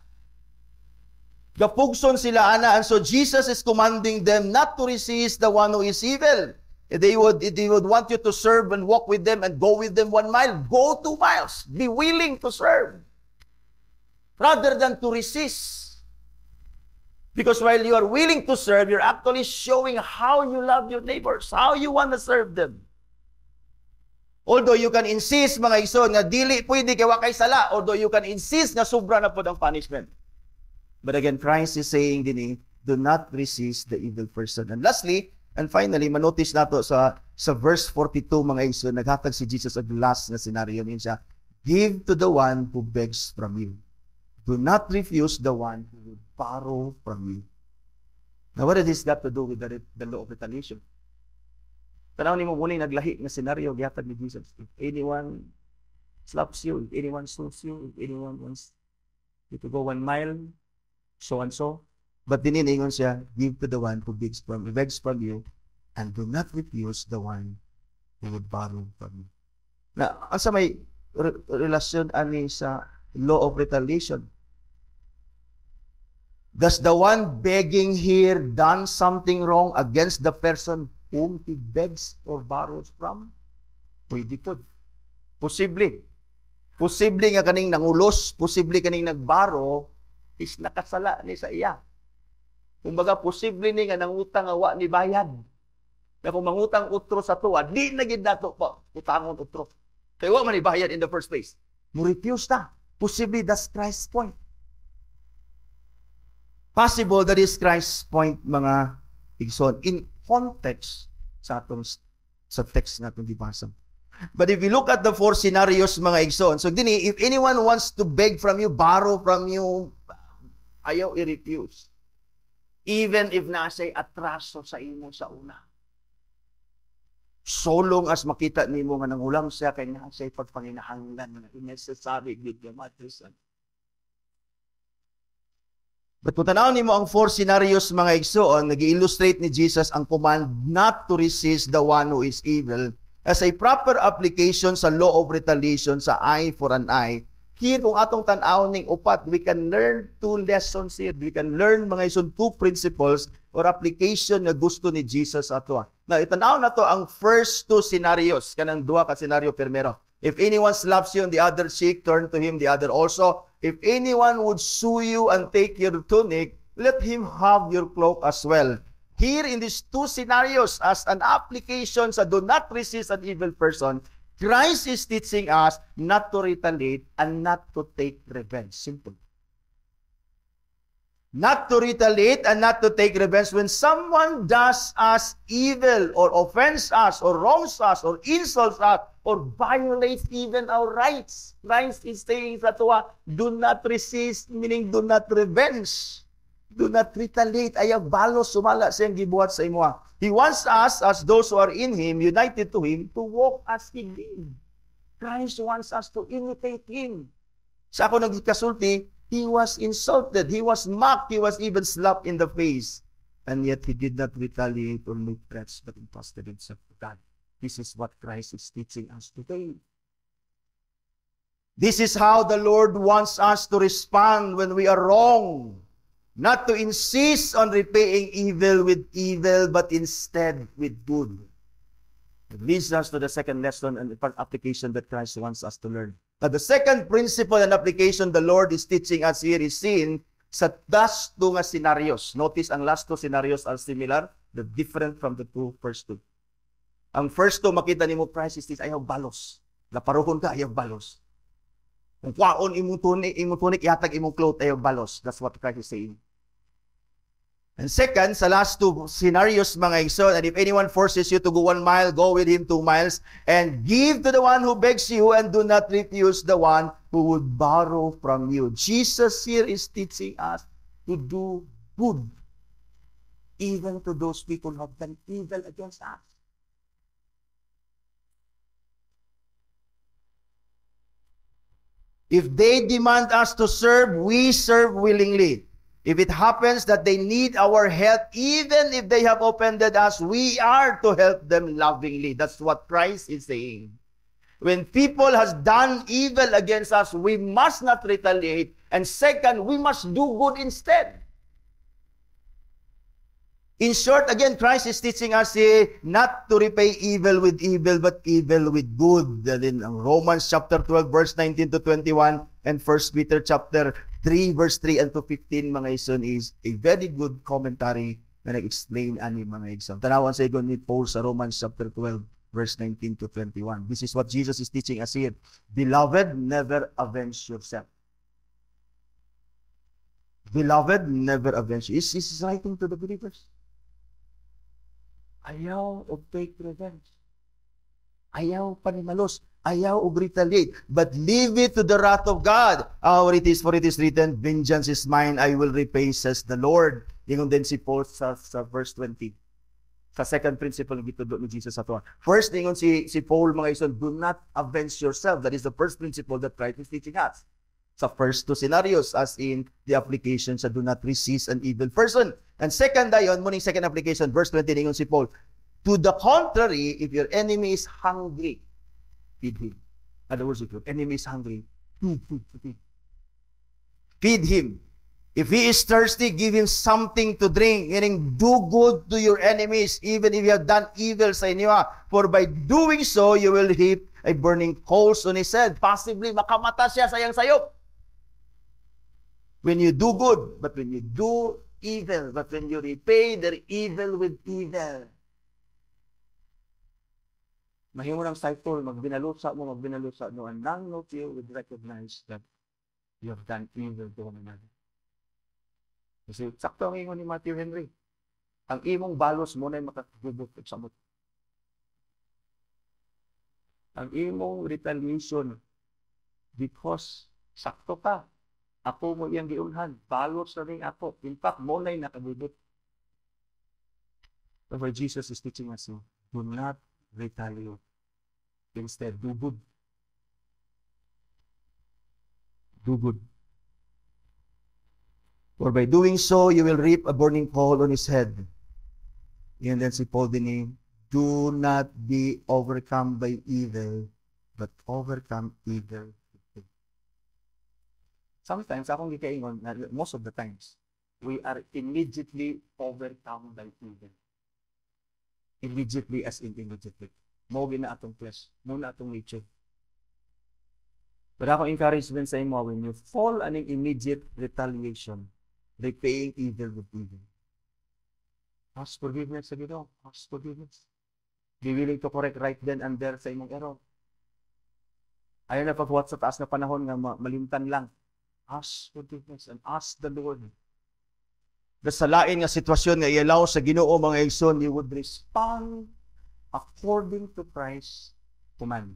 Gapugson sila ana, and so Jesus is commanding them not to resist the one who is evil. They would want you to serve and walk with them and go with them 1 mile. Go 2 miles. Be willing to serve. Rather than to resist. Because while you are willing to serve, you're actually showing how you love your neighbors, how you want to serve them. Although you can insist, mga igsoon, nga dili pwede kay wa kay sala, although you can insist nga sobra na pod ang punishment. But again, Christ is saying dinhi, do not resist the evil person. And lastly, and finally, manotice nato sa verse 42, mga igsoon, naghatag si Jesus ang last na scenario niya. Give to the one who begs from you. Do not refuse the one who would borrow from you. Now, what has this got to do with the law of retaliation? Tanaw ni mo muna yung naglahi na senaryo, gihatag ni Jesus. If anyone slaps you, if anyone sues you, if anyone wants you to go 1 mile, so and so. But dininingon siya, give to the one who begs from you, and do not refuse the one who would borrow from you. Na, asa may relasyon ani sa law of retaliation? Does the one begging here done something wrong against the person whom he begs or borrows from? Pwede po. Posible. Posible nga kaning nangulos, posible kaning nagbaro, is nakasala ni sa iya. Kumbaga, posible ni nga nangutang awa ni bayad. Na kung mangutang utro sa tuwa, di na gid nato pa utangon utro. Kaya wa man ibayad in the first place. Mo-refuse ta. Possibly that's Christ's point. Possible that is Christ's point, mga igsoon, in context sa atong sa text natin dibasa. But if you look at the four scenarios, mga igsoon, so dini, if anyone wants to beg from you, borrow from you, ayaw i-refuse. Even if nasa'y atraso sa imo sa una. So long as makita nimo nga nangulam siya kay nasa'y pagpanginahanglan na unnecessary gid nga matrisan. But kung tanaw nimo ang four scenarios, mga igsoon, nag-illustrate ni Jesus ang command not to resist the one who is evil as a proper application sa law of retaliation sa eye for an eye. Here, kung atong tanaw ning upat, we can learn two lessons here. We can learn, mga igsoon, two principles or application na gusto ni Jesus ato. Now, itanaw na to ang first two scenarios, kanang duha ka scenario primero. If anyone slaps you on the other cheek, turn to him the other also. If anyone would sue you and take your tunic, let him have your cloak as well. Here in these two scenarios, as an application sa do not resist an evil person, Christ is teaching us not to retaliate and not to take revenge. Simple. Not to retaliate and not to take revenge when someone does us evil or offends us or wrongs us or insults us or violates even our rights. Christ is saying sa tuwa, do not resist, meaning do not revenge. Do not retaliate. Ayaw balos sumala siyang gibuhat sa imo. He wants us, as those who are in Him, united to Him, to walk as He did. Christ wants us to imitate Him. Sa ako nagkasulti, He was insulted, He was mocked, He was even slapped in the face. And yet He did not retaliate or make threats, but entrusted Himself to God. This is what Christ is teaching us today. This is how the Lord wants us to respond when we are wrong. Not to insist on repaying evil with evil, but instead with good. It leads us to the second lesson and application that Christ wants us to learn. Now, the second principle and application the Lord is teaching us here is seen sa last two nga scenarios. Notice, ang last two scenarios are similar, but different from the first two. Ang first two, makita ni mo, Christ is ayaw balos. Laparuhon ka, ayaw balos. Kung kwaon imong tunik, yatag imong cloth, ayaw balos. That's what Christ is saying. And second, sa last two scenarios, mga igsoon, and if anyone forces you to go 1 mile, go with him 2 miles, and give to the one who begs you, and do not refuse the one who would borrow from you. Jesus here is teaching us to do good, even to those people who have done evil against us. If they demand us to serve, we serve willingly. If it happens that they need our help, even if they have offended us, we are to help them lovingly. That's what Christ is saying. When people has done evil against us, we must not retaliate. And second, we must do good instead. In short, again, Christ is teaching us not to repay evil with evil, but evil with good. And in Romans chapter 12, verse 19 to 21, and 1 Peter chapter 3, verse 3 and to 15, mga ison, is a very good commentary na nag-explain ani mga ison. Tanawan sa igon ni Paul sa Romans chapter 12, verse 19 to 21. This is what Jesus is teaching us here. Beloved, never avenge yourself. Beloved, never avenge. Is writing to the believers. Ayaw o take revenge. Ayaw panimalos. Ayaw o retaliate. But leave it to the wrath of God. For it is written, vengeance is mine, I will repay, says the Lord. Yung din si Paul sa verse 20. Sa second principle ng gitudo ni Jesus sa tuwa. First, yung si Paul, mga ison, do not avenge yourself. That is the first principle that Christ is teaching us. Sa first two scenarios, as in the application sa do not resist an evil person. And second, dayon, muning second application, verse 20, ningon si Paul, to the contrary, if your enemy is hungry, feed him. In other words, if your enemy is hungry, feed him. If he is thirsty, give him something to drink. Meaning, do good to your enemies, even if you have done evil sa inyo. For by doing so, you will heap a burning coals on his head. Possibly, makamata siya sayang sayop. When you do good, but when you do evil, but when you repay their evil with evil. Mahimo ng cycle, magbinalusa mo, and none of you would recognize that you have done evil to one another. Kasi sakto ang ingon ni Matthew Henry. Ang imong balos mo na makakagubot sa samot. ang imong retaliation because sakto ka. Ako mo iyang giunhan. Balos na rin ako. In fact, mo na'y nakabubot. But Jesus is teaching us, do not retaliate. Instead, do good. Do good. For by doing so, you will reap a burning coal on his head. And then si Paul din, do not be overcome by evil, but overcome evil. Sometimes, akong gikaingon, most of the times, we are immediately overcome by evil. Immediately as in immediately. Mo na atong flesh. Mo na atong nature. But ako encouragement sa imo, when you fall aning immediate retaliation, repaying evil with evil. Ask forgiveness sa Ginoo. Ask forgiveness. Be willing to correct right then and there sa imong error. Ayaw na paghuwat sa taas na panahon nga malimtan lang. Ask forgiveness and ask the Lord. Sa lain nga sitwasyon nga ialaw sa Ginoo mga igsoon, You would respond according to Christ's command.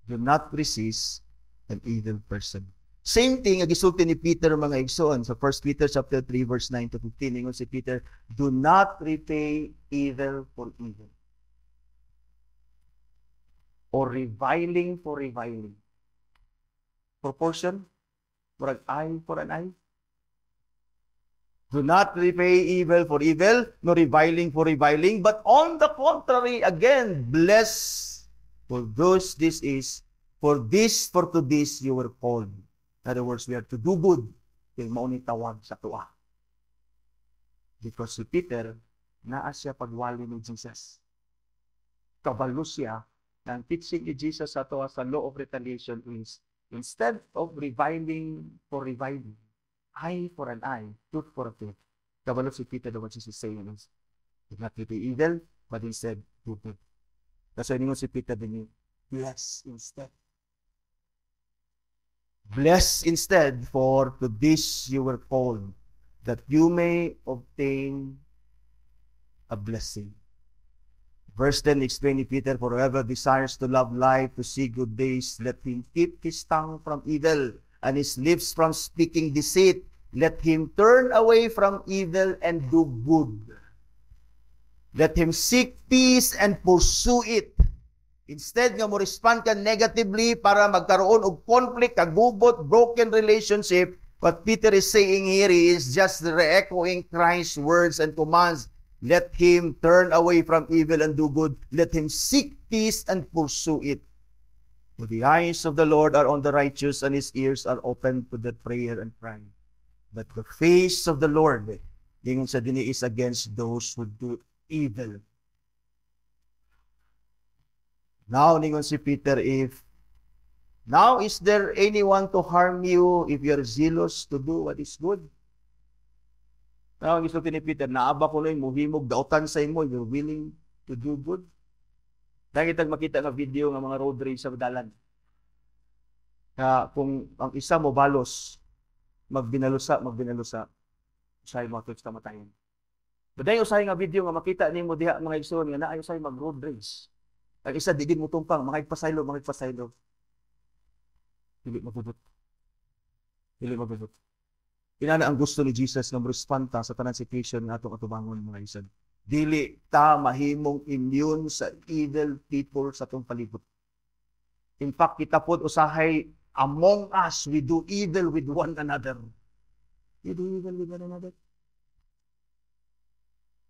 do not resist an evil person. Same thing ang gisulti ni Peter mga igsoon sa 1 Peter chapter 3 verse 9 to 15. Ingon si Peter, do not repay evil for evil. Or reviling for reviling. Proportion, murag eye for an eye. Do not repay evil for evil, nor reviling for reviling, but on the contrary, again, bless for those this is, for to this you were called. In other words, we are to do good till mauni tawag sa tuwa. Because si Peter, naa siya pagwali ni Jesus. Kabalo siya na ang teaching ni Jesus sa tuwa sa law of retaliation is, instead of reviling for reviling, eye for an eye, tooth for a tooth. Kabalo si Peter, the what Jesus is saying is, do not repay evil, but instead, do good. That's why ningon si Peter din yun, bless instead. Bless instead, for to this you were called, that you may obtain a blessing. Verse 10 explains Peter, for whoever desires to love life, to see good days, let him keep his tongue from evil, and his lips from speaking deceit. Let him turn away from evil and do good. Let him seek peace and pursue it. Instead nga mo respond ka negatively para magkaroon og conflict, kagubot, broken relationship, what Peter is saying here is just re-echoing Christ's words and commands. Let him turn away from evil and do good. Let him seek peace and pursue it. For the eyes of the Lord are on the righteous, and his ears are open to their prayer and cry. But the face of the Lord, ingon sa dini, is against those who do evil. Now, ningon si Peter, now is there anyone to harm you if you are zealous to do what is good? Now, ang isulti ni Peter, naaba ko na yung muhimog, dautan sa imo, you're willing to do good. Dahil kitang makita nga video ng mga road rage sa dalan. Kung ang isa mo balos, magbinalusa, usahay mo ito sa matayin. But dahil usahay nga video nga makita ni mo diha mga igsoon nga naayo usahay mag road rage. Ang isa di din mo tumpang, makigpasaylo. Dili mabudot. Inana ang gusto ni Jesus nga respond ta sa tanang situation nga atong atubangon mga igsoon. Dili ta mahimong immune sa evil people sa atong palibot. In fact, kita pod usahay among us, we do evil with one another. You do evil with one another.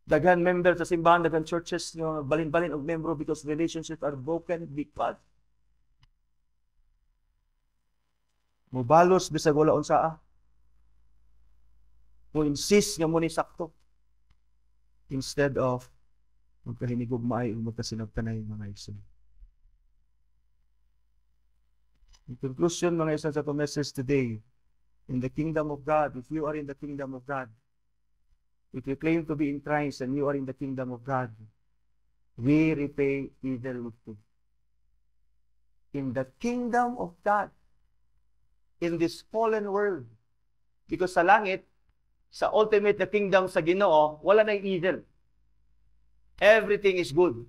Daghan member sa simbahan, daghan churches, balin-balin og membro because relationships are broken because mubalos bisag wala unsaa. Mo insist nga mo ni sakto. Instead of magkahinigog maay o magkasinagtanay mga igsoon. In conclusion, mga igsoon, sa itong message today, in the kingdom of God, if you are in the kingdom of God, if you claim to be in Christ and you are in the kingdom of God, we repay evil with good. In the kingdom of God, in this fallen world, because sa langit, sa ultimate na kingdom sa Ginoo, wala na evil. Everything is good.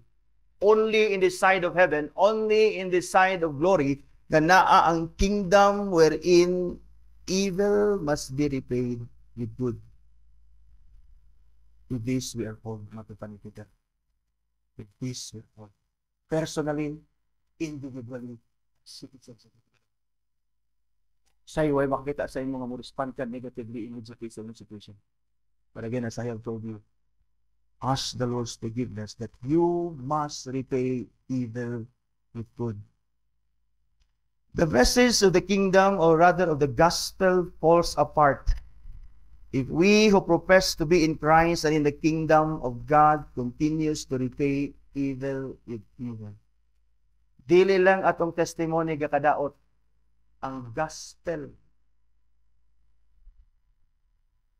only in the side of hean, only in the side of glory, nga naa ang kingdom wherein evil must be repaid with good. With this we are called, Matupan Peter. With this we are called. Personally, individually, citizens of the kingdom. Sa'yo ay makita sa inyo nga mo respond ka negatively in education and situation. But again, as I have told you, ask the Lord's forgiveness that you must repay evil with good. The message of the kingdom, or rather of the gospel, falls apart if we who profess to be in Christ and in the kingdom of God continues to repay evil with evil. Dili lang atong testimony gakadaot ang gospel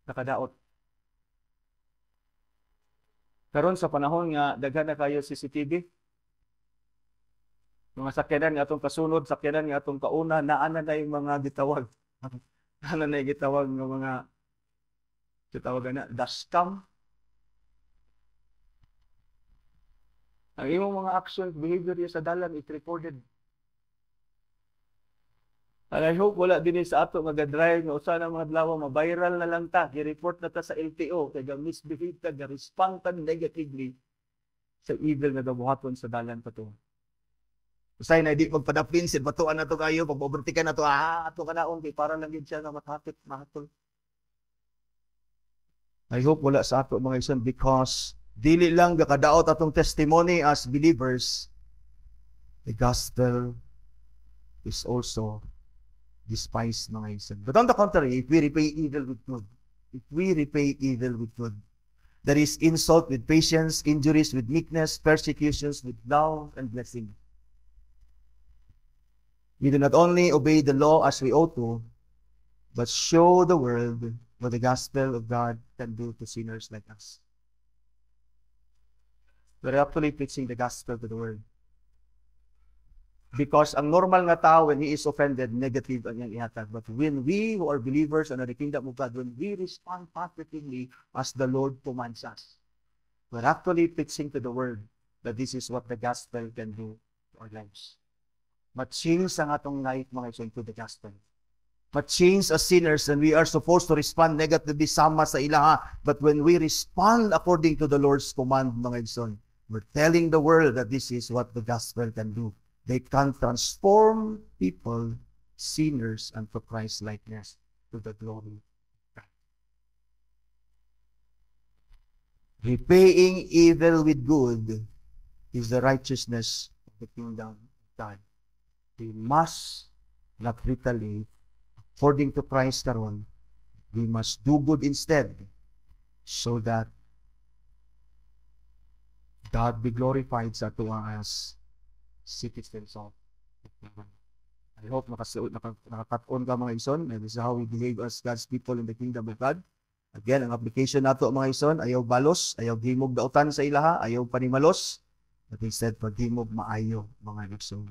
nakadaot. Karon sa panahon nga daghan na kayo CCTV, mga sakyanan nga atong kasunod, sakyanan nga atong kauna, naana na yung mga gitawag. Naana na yung gitawag ng mga gitawagan na dashcam. Ang imong mga actions, behavior sa dalan, it recorded. And I hope wala din sa ato mag-drive nga usa na mga adlaw ma-viral na lang ta, i-report na ta sa LTO kay misbehave ta, respond ta negatively sa evil nga gabuhaton sa dalan pato. Usay na di magpadapin sid batuan na to kayo, pag-overtake na to, ato kanaon kay para lang gid siya nga matapit mahatol. I hope wala sa ato mga igsoon, because dili lang gakadaot atong testimony as believers, the gospel is also despised mga igsoon. But on the contrary, if we repay evil with good, if we repay evil with good, there is insult with patience, injuries with meekness, persecutions with love and blessing. We do not only obey the law as we ought to, but show the world what the gospel of God can do to sinners like us. We're actually preaching the gospel to the world. Because ang normal nga tao, when he is offended, negative ang iyang ihatag. But when we who are believers under the kingdom of God, when we respond positively as the Lord commands us, we're actually preaching to the world that this is what the gospel can do to our lives. Ma-change ang atong life, mga igsoon, to the gospel. Ma-change as sinners, and we are supposed to respond negatively sama sa ilaha. But when we respond according to the Lord's command, mga igsoon, we're telling the world that this is what the gospel can do. They can transform people, sinners, unto Christ-likeness to the glory of God. Repaying evil with good is the righteousness of the kingdom of God. We must not retaliate. According to Christ karon, we must do good instead, so that God be glorified sa tuwa as citizens of heaven. I hope nakakat-on ka mga igsoon, and this is how we behave as God's people in the kingdom of God. Again, ang application nato mga igsoon, ayaw balos, ayaw himog dautan sa ilaha, ayaw panimalos, but instead paghimog maayo mga igsoon.